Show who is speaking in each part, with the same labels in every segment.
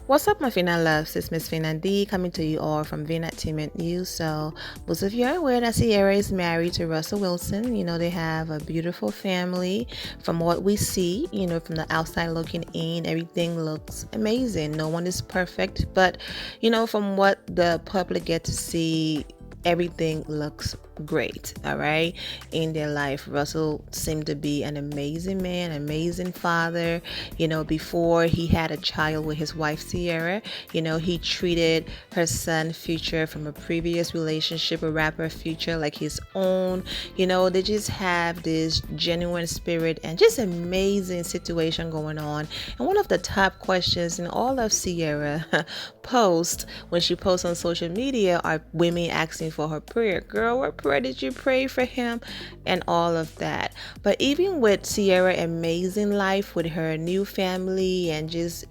Speaker 1: What's up, my Fina loves? It's Miss Fina D coming to you all from Vin Entertainment News. So, most of you are aware that Ciara is married to Russell Wilson. They have a beautiful family. From what we see, from the outside looking in, everything looks amazing. No one is perfect, but, from what the public get to see, everything looks great, all right, in their life. Russell seemed to be an amazing man, amazing father. Before he had a child with his wife Ciara, he treated her son Future from a previous relationship with rapper Future like his own. They just have this genuine spirit and just amazing situation going on. And one of the top questions in all of Ciara posts when she posts on social media are women asking for her prayer. Girl, what prayer did you pray for him? And all of that. But even with Ciara's amazing life with her new family and just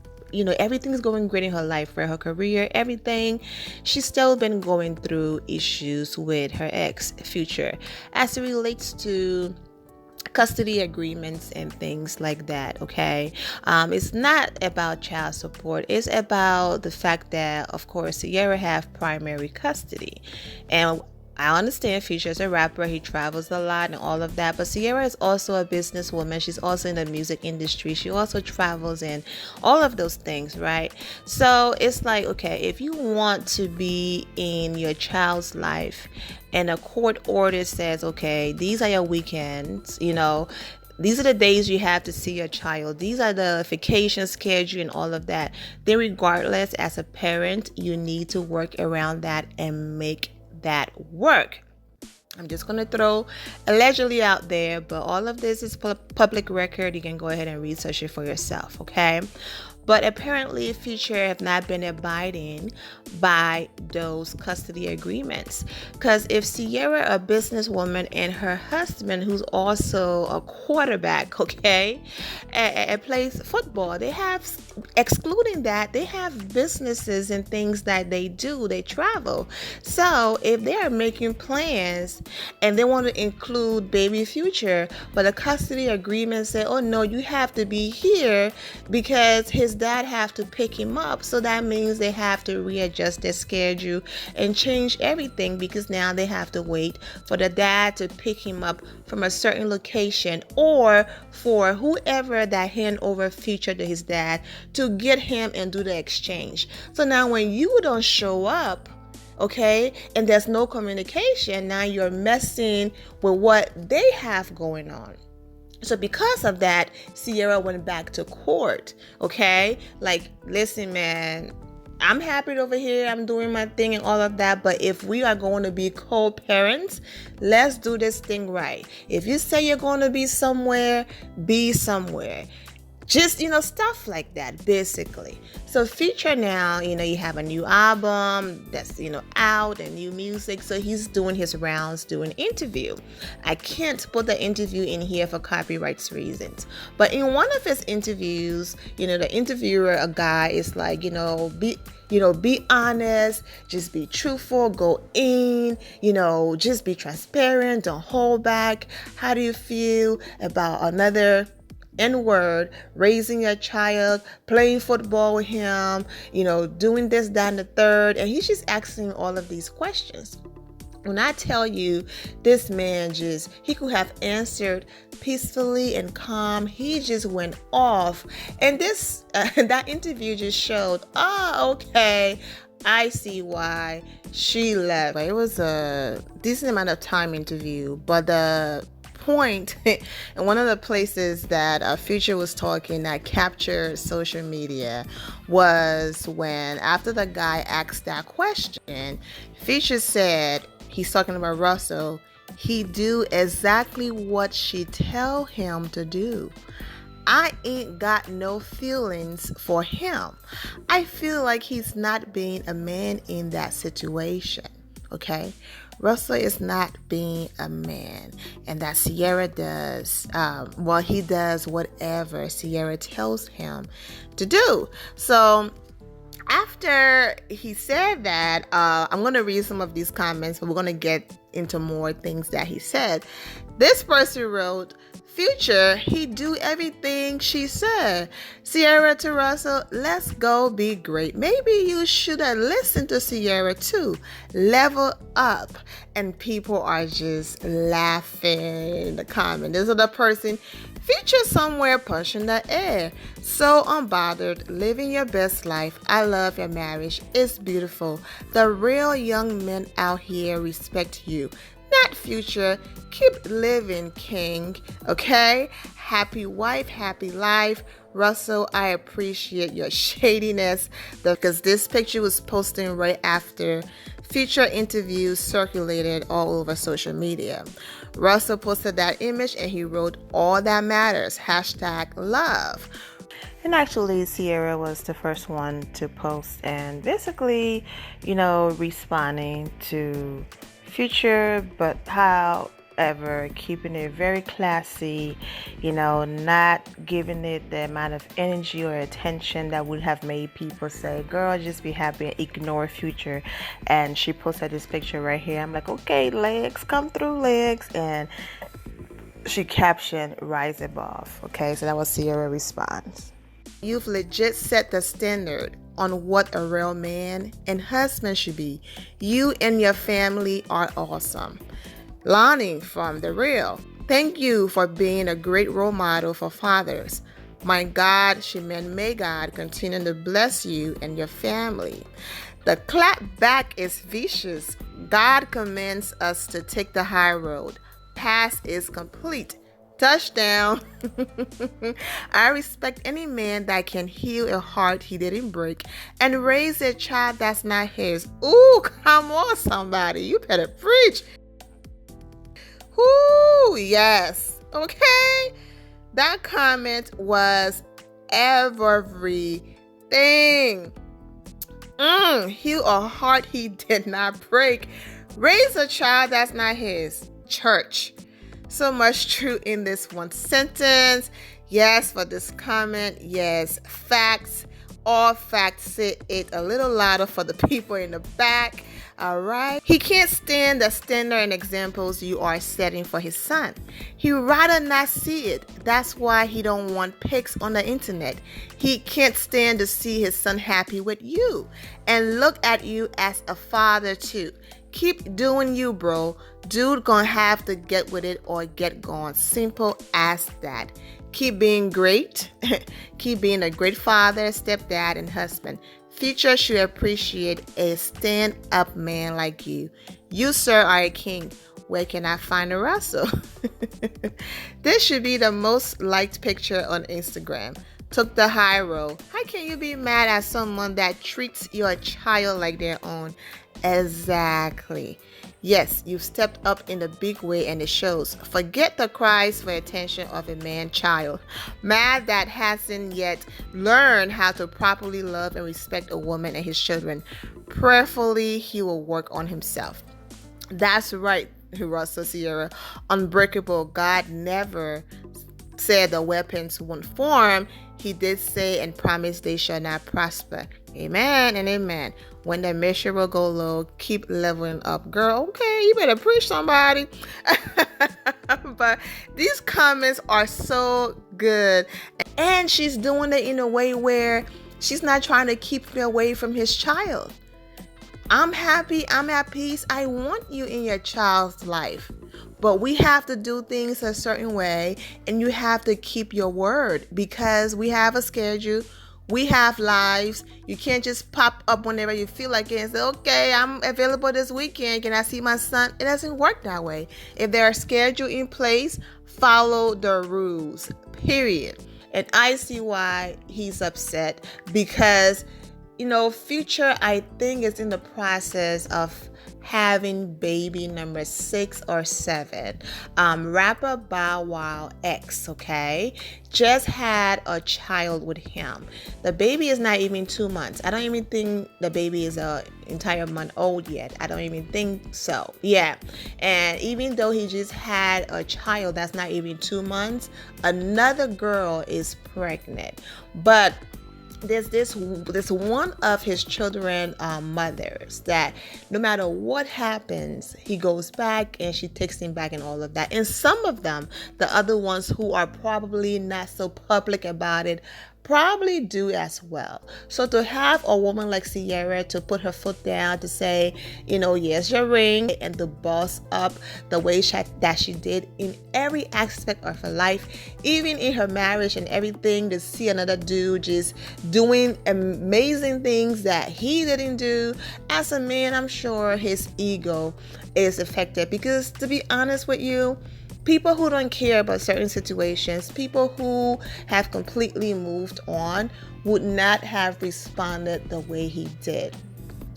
Speaker 1: everything's going great in her life, for her career, everything, she's still been going through issues with her ex Future as it relates to custody agreements and things like that. Okay, it's not about child support. It's about the fact that, of course, Ciara have primary custody, and I understand Future is a rapper, he travels a lot and all of that, but Ciara is also a businesswoman. She's also in the music industry. She also travels and all of those things, right? So it's like, okay, if you want to be in your child's life and a court order says, okay, these are your weekends, these are the days you have to see your child, these are the vacation schedule and all of that, then regardless, as a parent, you need to work around that and make that work. I'm just going to throw allegedly out there, but all of this is public record. You can go ahead and research it for yourself, okay? But apparently Future have not been abiding by those custody agreements. Because if Ciara, a businesswoman, and her husband, who's also a quarterback, okay, and plays football, they have, excluding that, they have businesses and things that they do. They travel. So if they are making plans and they want to include baby Future, but the custody agreement say, oh no, you have to be here because his dad have to pick him up, so that means they have to readjust their schedule and change everything, because now they have to wait for the dad to pick him up from a certain location, or for whoever that hand over Future to his dad to get him and do the exchange. So now when you don't show up, okay, and there's no communication, now you're messing with what they have going on. So because of that, Ciara went back to court, okay? Like, listen, man, I'm happy over here. I'm doing my thing and all of that. But if we are going to be co-parents, let's do this thing right. If you say you're going to be somewhere, be somewhere. Just, stuff like that, basically. So Future now, you have a new album that's, out, and new music. So he's doing his rounds, doing interview. I can't put the interview in here for copyright reasons. But in one of his interviews, the interviewer, a guy, is like, be honest, just be truthful, go in, just be transparent, don't hold back. How do you feel about another N-word, raising a child, playing football with him, doing this, that, and the third? And he's just asking all of these questions. When I tell you, this man he could have answered peacefully and calm. He just went off. And that interview just showed, okay, I see why she left. It was a decent amount of time interview, but the point and one of the places that Future was talking that captured social media was when, after the guy asked that question, Future said, he's talking about Russell, he do exactly what she tell him to do. I ain't got no feelings for him. I feel like he's not being a man in that situation. Okay, Russell is not being a man, and that Ciara does, he does whatever Ciara tells him to do. So after he said that, I'm going to read some of these comments, but we're going to get into more things that he said. This person wrote, Future, he do everything she said. Ciara to Russell, let's go be great. Maybe you should have listened to Ciara too. Level up. And people are just laughing in the comment. This is the person, Future somewhere pushing the air. So unbothered, living your best life. I love your marriage. It's beautiful. The real young men out here respect you. Not Future. Keep living, king. Okay? Happy wife, happy life. Russell, I appreciate your shadiness because this picture was posted right after Future interviews circulated all over social media. Russell posted that image and he wrote, all that matters, #love. And actually, Ciara was the first one to post and basically, responding to Future, but however, keeping it very classy, not giving it the amount of energy or attention that would have made people say, girl, just be happy and ignore Future. And she posted this picture right here. I'm like, okay, legs, come through, legs. And she captioned, rise above. Okay, so that was Ciara's response. You've legit set the standard on what a real man and husband should be. You and your family are awesome. Lonnie from The Real, thank you for being a great role model for fathers. My God, she meant may God continue to bless you and your family. The clap back is vicious. God commands us to take the high road. Pass is complete. Touchdown. I respect any man that can heal a heart he didn't break and raise a child that's not his. Ooh, come on, somebody. You better preach. Ooh, yes. Okay. That comment was everything. Heal a heart he did not break. Raise a child that's not his. Church. So much true in this one sentence. Yes, for this comment. Yes, facts. All facts. Say it a little louder for the people in the back. All right. He can't stand the standard and examples you are setting for his son. He'd rather not see it. That's why he don't want pics on the internet. He can't stand to see his son happy with you and look at you as a father too. Keep doing you, bro. Dude gonna have to get with it or get gone. Simple as that. Keep being great. Keep being a great father, stepdad, and husband. Future should appreciate a stand-up man like you. You, sir, are a king. Where can I find a Russell? This should be the most liked picture on Instagram. Took the high road. How can you be mad at someone that treats your child like their own? Exactly. Yes, you've stepped up in a big way and it shows. Forget the cries for attention of a man-child. Man that hasn't yet learned how to properly love and respect a woman and his children. Prayerfully, he will work on himself. That's right, Russell, Ciara. Unbreakable. God never said the weapons won't form. He did say and promise they shall not prosper. Amen and amen. When the measure will go low, keep leveling up. Girl, okay, you better preach somebody. But these comments are so good. And she's doing it in a way where she's not trying to keep me away from his child. I'm happy. I'm at peace. I want you in your child's life. But we have to do things a certain way, and you have to keep your word because we have a schedule. We have lives. You can't just pop up whenever you feel like it and say, okay, I'm available this weekend. Can I see my son? It doesn't work that way. If there are schedules in place, follow the rules, period. And I see why he's upset because, Future, I think, is in the process of having baby number 6 or 7. Rapper Bow Wow X, okay, just had a child with him. The baby is not even 2 months. I don't even think the baby is an entire month old yet. I don't even think so. Yeah. And even though he just had a child that's not even 2 months, another girl is pregnant. But there's this one of his children mothers that no matter what happens, he goes back and she takes him back and all of that. And some of them, the other ones who are probably not so public about it, probably do as well. So to have a woman like Ciara to put her foot down to say, yes, your ring, and to boss up the way that she did in every aspect of her life, even in her marriage and everything, to see another dude just doing amazing things that he didn't do. As a man, I'm sure his ego is affected, because to be honest with you, people who don't care about certain situations, people who have completely moved on, would not have responded the way he did.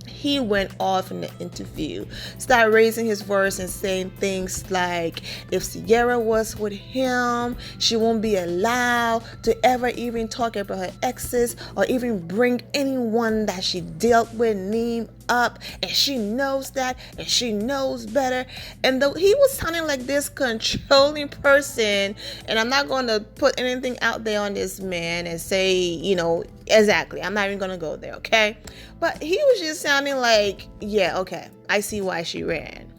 Speaker 1: He went off in the interview, started raising his voice and saying things like, if Ciara was with him, she won't be allowed to ever even talk about her exes or even bring anyone that she dealt with name up, and she knows that, and she knows better. And though he was sounding like this controlling person, and I'm not going to put anything out there on this man and say, exactly, I'm not even going to go there, okay? But he was just sounding like, yeah, okay, I see why she ran.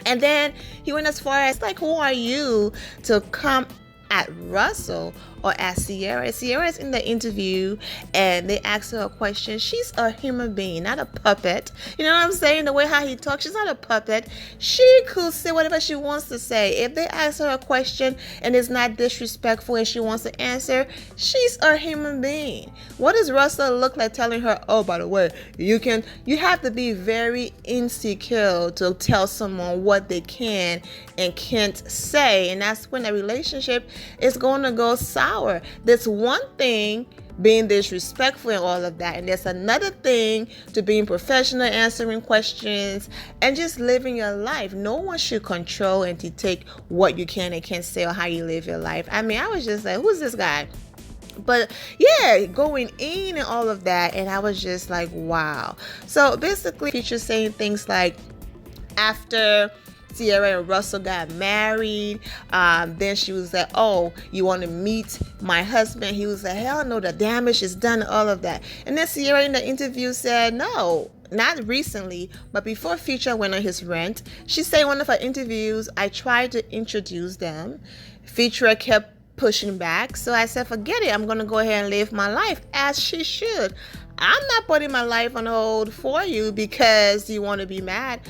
Speaker 1: And then he went as far as, like, who are you to come at Russell or at Ciara? Ciara is in the interview and they ask her a question. She's a human being, not a puppet. You know what I'm saying? The way how he talks, she's not a puppet. She could say whatever she wants to say. If they ask her a question and it's not disrespectful and she wants to answer, she's a human being. What does Russell look like telling her, oh, by the way, you have to be very insecure to tell someone what they can and can't say. And that's when a relationship is going to go sour. There's one thing being disrespectful and all of that, and there's another thing to being professional, answering questions, and just living your life. No one should control and dictate what you can and can't say or how you live your life. I mean, I was just like, who's this guy? But yeah, going in and all of that, and I was just like, wow. So basically, Future saying things like, after Ciara and Russell got married, then she was like, oh, you want to meet my husband? He was like, hell no, the damage is done, all of that. And then Ciara in the interview said, no, not recently, but before Future went on his rant, she said in one of her interviews, I tried to introduce them. Future kept pushing back, so I said, forget it, I'm going to go ahead and live my life as she should. I'm not putting my life on hold for you because you want to be mad.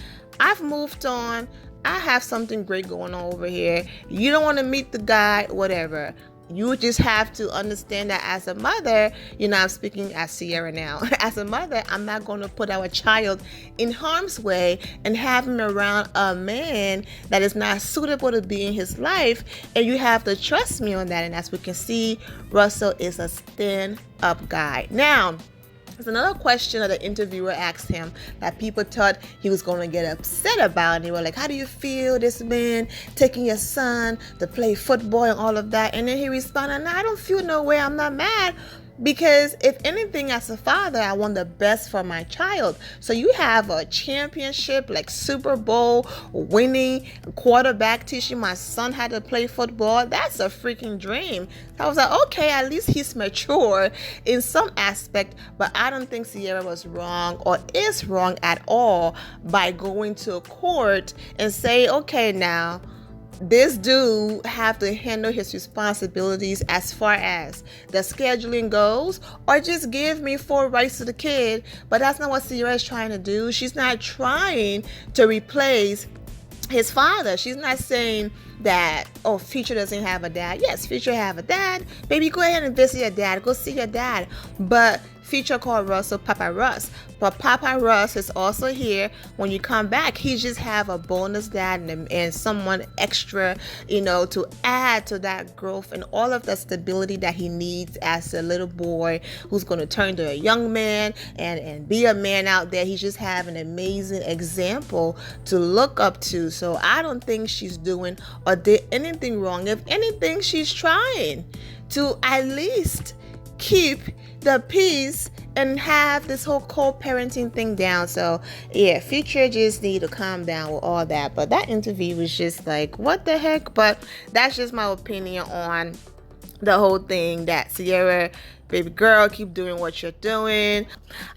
Speaker 1: I've moved on. I have something great going on over here. You don't want to meet the guy, whatever. You just have to understand that as a mother, I'm speaking as Ciara now. As a mother, I'm not going to put our child in harm's way and have him around a man that is not suitable to be in his life. And you have to trust me on that. And as we can see, Russell is a stand-up guy. Now, there's another question that the interviewer asked him that people thought he was going to get upset about. And they were like, how do you feel, this man taking your son to play football and all of that? And then he responded, no, I don't feel no way. I'm not mad. Because if anything, as a father, I want the best for my child. So you have a championship, like Super Bowl winning quarterback teaching my son how to play football. That's a freaking dream. So I was like, okay, at least he's mature in some aspect. But I don't think Ciara was wrong or is wrong at all by going to a court and say, okay, now, this dude have to handle his responsibilities as far as the scheduling goes, or just give me full rights to the kid. But that's not what Ciara is trying to do. She's not trying to replace his father. She's not saying that, oh, Future doesn't have a dad. Yes, Future have a dad. Baby, go ahead and visit your dad. Go see your dad. But Future called Russell Papa Russ. But Papa Russ is also here. When you come back, he just have a bonus dad and someone extra, to add to that growth and all of the stability that he needs as a little boy who's going to turn to a young man and be a man out there. He just have an amazing example to look up to. So I don't think she's doing or did anything wrong. If anything, she's trying to at least keep the peace and have this whole co-parenting thing down. So yeah, Future just need to calm down with all that. But that interview was just like, what the heck? But that's just my opinion on the whole thing, that Ciara Baby girl, keep doing what you're doing.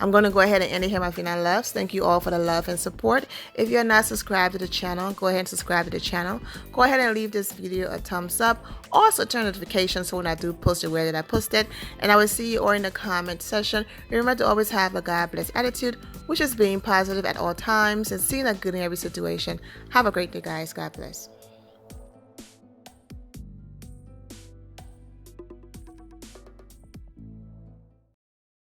Speaker 1: I'm going to go ahead and end it here, my Fina loves. Thank you all for the love and support. If you're not subscribed to the channel, go ahead and subscribe to the channel. Go ahead and leave this video a thumbs up. Also turn notifications so when I do post it, where did I post it. And I will see you all in the comment section. Remember to always have a God bless attitude, which is being positive at all times and seeing a good in every situation. Have a great day, guys. God bless.